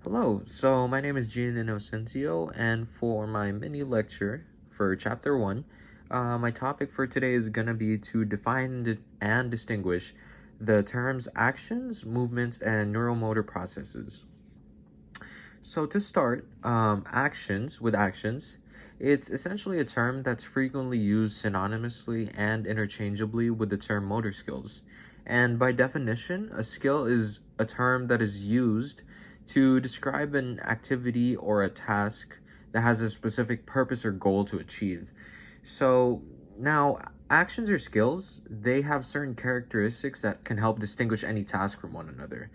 Hello, so my name is Gian Inocencio, and for my mini lecture for Chapter 1, my topic for today is going to be to define and distinguish the terms actions, movements, and neuromotor processes. So to start, actions, it's essentially a term that's frequently used synonymously and interchangeably with the term motor skills. And by definition, a skill is a term that is used to describe an activity or a task that has a specific purpose or goal to achieve. So now, actions or skills, they have certain characteristics that can help distinguish any task from one another.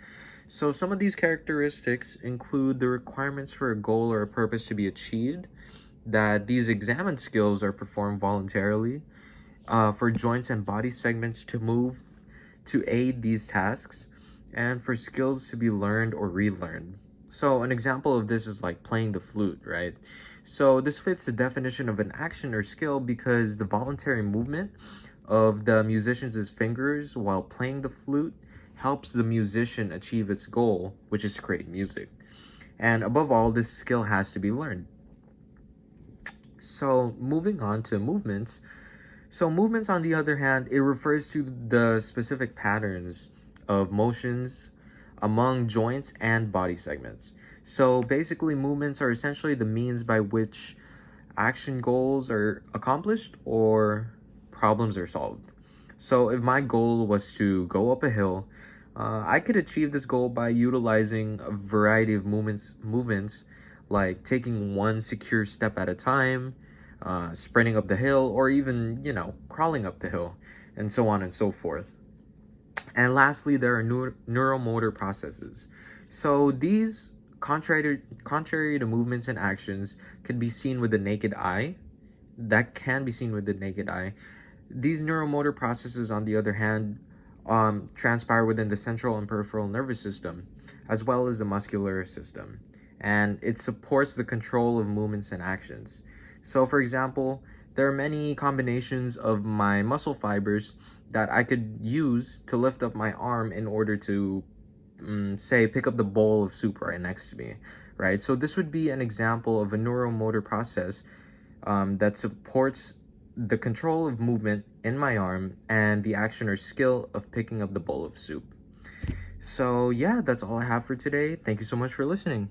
So some of these characteristics include the requirements for a goal or a purpose to be achieved, that these examined skills are performed voluntarily, for joints and body segments to move to aid these tasks, and for skills to be learned or relearned. So an example of this is like playing the flute, right? So this fits the definition of an action or skill because the voluntary movement of the musician's fingers while playing the flute helps the musician achieve its goal, which is to create music. And above all, this skill has to be learned. So moving on to movements. So movements, on the other hand, it refers to the specific patterns of motions among joints and body segments. So basically, movements are essentially the means by which action goals are accomplished or problems are solved. So if my goal was to go up a hill, I could achieve this goal by utilizing a variety of movements like taking one secure step at a time, sprinting up the hill, or even, crawling up the hill, and so on and so forth. And lastly, there are neuromotor processes. So these, contrary to movements and actions, can be seen with the naked eye. That can be seen with the naked eye. These neuromotor processes, on the other hand, transpire within the central and peripheral nervous system, as well as the muscular system, and it supports the control of movements and actions. So, for example, there are many combinations of my muscle fibers that I could use to lift up my arm in order to, say, pick up the bowl of soup right next to me, right? So this would be an example of a neuromotor process that supports the control of movement in my arm and the action or skill of picking up the bowl of soup. So yeah, that's all I have for today. Thank you so much for listening.